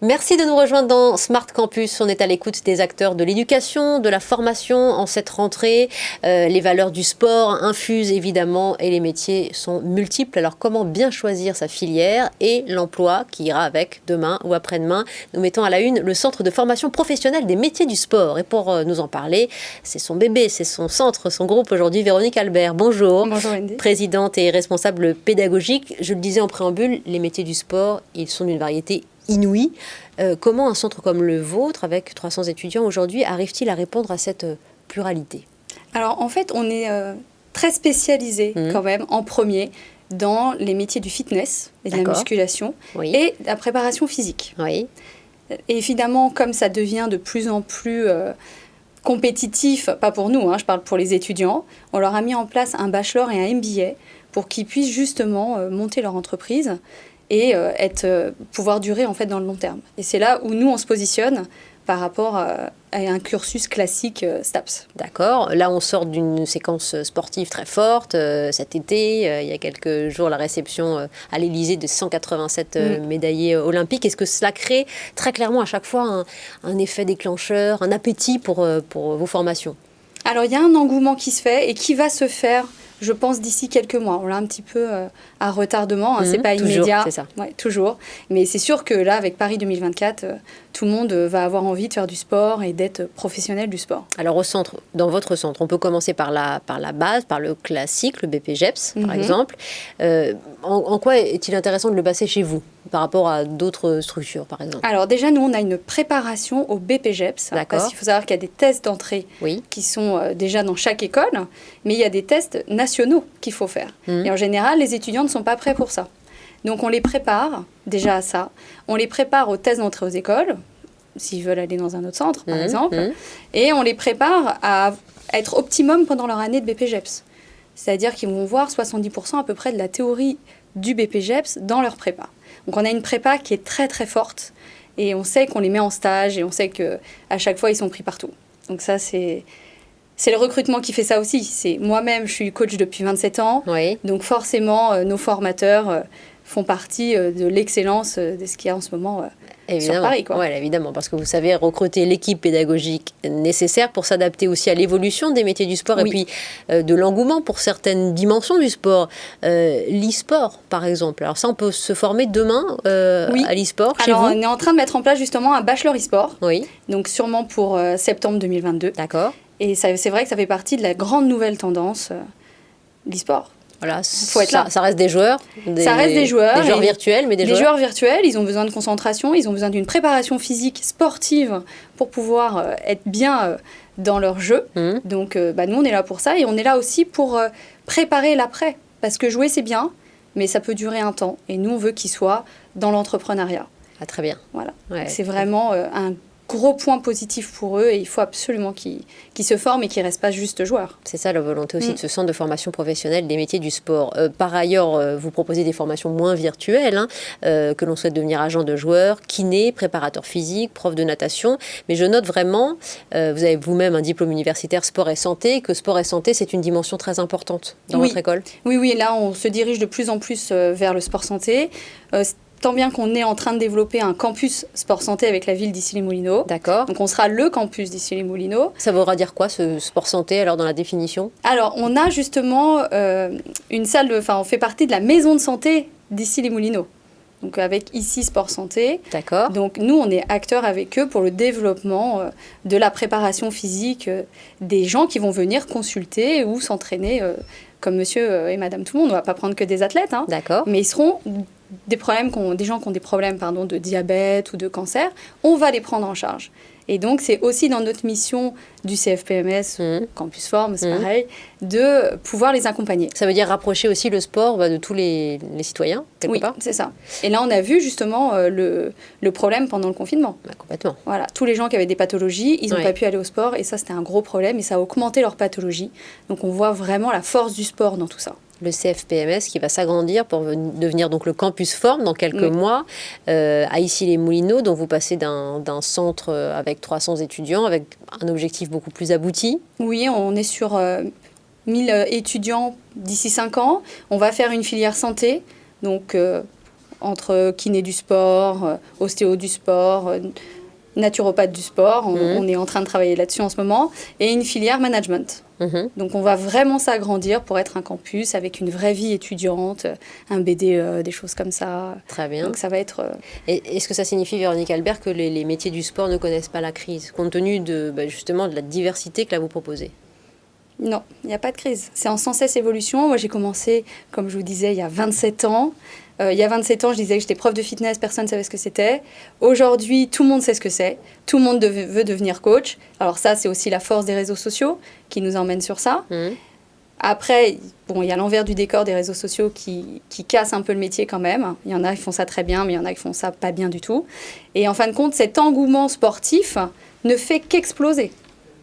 Merci de nous rejoindre dans Smart Campus. On est à l'écoute des acteurs de l'éducation, de la formation en cette rentrée. Les valeurs du sport infusent évidemment et les métiers sont multiples. Alors comment bien choisir sa filière et l'emploi qui ira avec demain ou après-demain? Nous mettons à la une le Centre de formation professionnelle des métiers du sport. Et pour nous en parler, c'est son bébé, c'est son centre, son groupe aujourd'hui. Véronique Albert, bonjour. Bonjour Wendy. Présidente et responsable pédagogique. Je le disais en préambule, les métiers du sport, ils sont d'une variété inouïe. Comment un centre comme le vôtre, avec 300 étudiants aujourd'hui, arrive-t-il à répondre à cette pluralité? Alors en fait, on est très spécialisé quand même en premier dans les métiers du fitness et de la musculation et de la préparation physique. Oui. Et évidemment, comme ça devient de plus en plus compétitif, pas pour nous, je parle pour les étudiants, on leur a mis en place un bachelor et un MBA pour qu'ils puissent justement monter leur entreprise et pouvoir durer en fait dans le long terme. Et c'est là où nous on se positionne par rapport à un cursus classique STAPS. D'accord. Là, on sort d'une séquence sportive très forte. Cet été, il y a quelques jours, la réception à l'Élysée de 187 médaillés olympiques. Est-ce que cela crée très clairement à chaque fois un effet déclencheur, un appétit pour vos formations? Alors, il y a un engouement qui se fait et qui va se faire, je pense, d'ici quelques mois. On l'a un petit peu à retardement, c'est pas immédiat. C'est ça. Ouais, toujours. Mais c'est sûr que là, avec Paris 2024, tout le monde va avoir envie de faire du sport et d'être professionnel du sport. Alors au centre, dans votre centre, on peut commencer par la base, par le classique, le BPGEPS par exemple. En quoi est-il intéressant de le passer chez vous par rapport à d'autres structures par exemple? Alors déjà, nous, on a une préparation au BPGEPS. Parce qu'il faut savoir qu'il y a des tests d'entrée qui sont déjà dans chaque école, mais il y a des tests nationaux qu'il faut faire. Et en général, les étudiants ne sont pas prêts pour ça. Donc on les prépare déjà à ça. On les prépare aux tests d'entrée aux écoles, s'ils veulent aller dans un autre centre, par exemple. Et on les prépare à être optimum pendant leur année de BPGEPS. C'est-à-dire qu'ils vont voir 70% à peu près de la théorie du BPGEPS dans leur prépa. Donc on a une prépa qui est très très forte. Et on sait qu'on les met en stage et on sait qu'à chaque fois, ils sont pris partout. Donc ça, c'est le recrutement qui fait ça aussi. Moi-même, je suis coach depuis 27 ans. Donc forcément, nos formateurs font partie de l'excellence de ce qu'il y a en ce moment sur Paris. Oui, évidemment, parce que vous savez recruter l'équipe pédagogique nécessaire pour s'adapter aussi à l'évolution des métiers du sport et puis de l'engouement pour certaines dimensions du sport. L'e-sport, par exemple. Alors ça, on peut se former demain à l'e-sport chez vous? Alors, on est en train de mettre en place justement un bachelor e-sport. Donc sûrement pour septembre 2022. D'accord. Et c'est vrai que ça fait partie de la grande nouvelle tendance, l'e-sport. Voilà, ça reste des joueurs. Ça reste des joueurs. Des joueurs virtuels, mais des joueurs. Des joueurs virtuels, ils ont besoin de concentration, ils ont besoin d'une préparation physique sportive pour pouvoir être bien dans leur jeu. Donc, nous, on est là pour ça. Et on est là aussi pour préparer l'après. Parce que jouer, c'est bien, mais ça peut durer un temps. Et nous, on veut qu'ils soient dans l'entrepreneuriat. Ah, très bien. Voilà. C'est vraiment un gros point positif pour eux et il faut absolument qu'ils se forment et qu'ils ne restent pas juste joueurs. C'est ça la volonté aussi de ce centre de formation professionnelle des métiers du sport. Par ailleurs, vous proposez des formations moins virtuelles, que l'on souhaite devenir agent de joueur, kiné, préparateur physique, prof de natation. Mais je note vraiment, vous avez vous-même un diplôme universitaire sport et santé, que sport et santé, c'est une dimension très importante dans votre école. Oui, là on se dirige de plus en plus vers le sport santé. Tant bien qu'on est en train de développer un campus sport-santé avec la ville d'Issy-les-Moulineaux. D'accord. Donc on sera le campus d'Issy-les-Moulineaux. Ça voudra dire quoi, ce sport-santé, alors, dans la définition? Alors, on a justement une salle, on fait partie de la maison de santé d'Issy-les-Moulineaux. Donc avec Issy Sport Santé. D'accord. Donc nous, on est acteurs avec eux pour le développement de la préparation physique des gens qui vont venir consulter ou s'entraîner comme monsieur et madame tout le monde. On ne va pas prendre que des athlètes. D'accord. Mais ils seront des gens qui ont des problèmes de diabète ou de cancer. On va les prendre en charge. Et donc, c'est aussi dans notre mission du CFPMS, Campus Forme, c'est pareil, de pouvoir les accompagner. Ça veut dire rapprocher aussi le sport de tous les citoyens, quelque part? Oui, c'est ça. Et là, on a vu justement le problème pendant le confinement. Complètement. Voilà, tous les gens qui avaient des pathologies, ils n'ont pas pu aller au sport. Et ça, c'était un gros problème. Et ça a augmenté leur pathologie. Donc, on voit vraiment la force du sport dans tout ça. Le CFPMS qui va s'agrandir pour devenir donc le campus Forme dans quelques mois à Issy-les-Moulineaux, dont vous passez d'un centre avec 300 étudiants avec un objectif beaucoup plus abouti. Oui, on est sur 1000 étudiants d'ici 5 ans. On va faire une filière santé, donc entre kiné du sport, ostéo du sport, naturopathe du sport. On est en train de travailler là-dessus en ce moment. Et une filière management. Donc on va vraiment s'agrandir pour être un campus avec une vraie vie étudiante, un BDE, des choses comme ça. Très bien. Donc ça va être... Est-ce que ça signifie, Véronique Albert, que les métiers du sport ne connaissent pas la crise, compte tenu justement de la diversité que là vous proposez? Non, il n'y a pas de crise. C'est en sans cesse évolution. Moi j'ai commencé, comme je vous disais, il y a 27 ans. Il y a 27 ans, je disais que j'étais prof de fitness, personne ne savait ce que c'était. Aujourd'hui, tout le monde sait ce que c'est. Tout le monde veut devenir coach. Alors ça, c'est aussi la force des réseaux sociaux qui nous emmène sur ça. Après, bon, il y a l'envers du décor des réseaux sociaux qui cassent un peu le métier quand même. Il y en a qui font ça très bien, mais il y en a qui font ça pas bien du tout. Et en fin de compte, cet engouement sportif ne fait qu'exploser.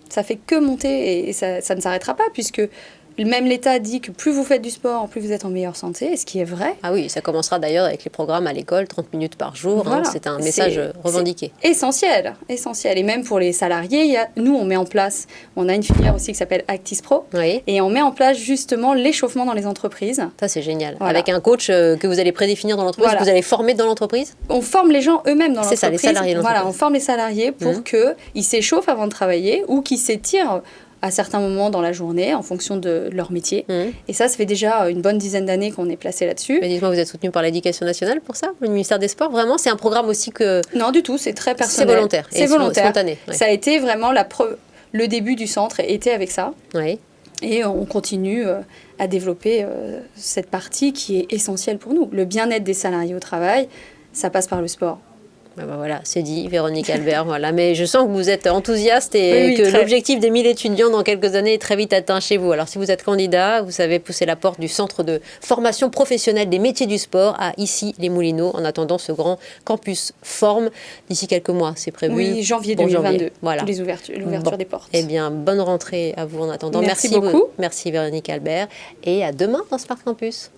Ça fait que monter et ça ne s'arrêtera pas puisque... Même l'État dit que plus vous faites du sport, plus vous êtes en meilleure santé, ce qui est vrai. Ah oui, ça commencera d'ailleurs avec les programmes à l'école, 30 minutes par jour. Voilà. C'est un message revendiqué. Essentiel. Et même pour les salariés, nous, on met en place, on a une filière aussi qui s'appelle Actis Pro. Oui. Et on met en place justement l'échauffement dans les entreprises. Ça, c'est génial. Voilà. Avec un coach que vous allez prédéfinir dans l'entreprise, que vous allez former dans l'entreprise. On forme les gens eux-mêmes dans l'entreprise. C'est ça, les salariés. Voilà, on forme les salariés pour qu'ils s'échauffent avant de travailler ou qu'ils s'étirent à certains moments dans la journée, en fonction de leur métier. Et ça fait déjà une bonne dizaine d'années qu'on est placé là-dessus. Mais dites-moi, vous êtes soutenu par l'Éducation nationale pour ça, le ministère des Sports, vraiment? C'est un programme aussi que... Non, du tout, c'est très personnel. C'est volontaire. C'est volontaire. Spontané. Ouais. Ça a été vraiment le début du centre était avec ça. Oui. Et on continue à développer cette partie qui est essentielle pour nous. Le bien-être des salariés au travail, ça passe par le sport. Voilà, c'est dit, Véronique Albert. Voilà. Mais je sens que vous êtes enthousiaste et que l'objectif des 1000 étudiants dans quelques années est très vite atteint chez vous. Alors si vous êtes candidat, vous savez pousser la porte du centre de formation professionnelle des métiers du sport à Issy-les-Moulineaux en attendant ce grand campus Forme d'ici quelques mois. C'est prévu. Oui, janvier 2022. Voilà. L'ouverture des portes. Eh bien, bonne rentrée à vous en attendant. Merci beaucoup. Merci Véronique Albert et à demain dans Smart Campus.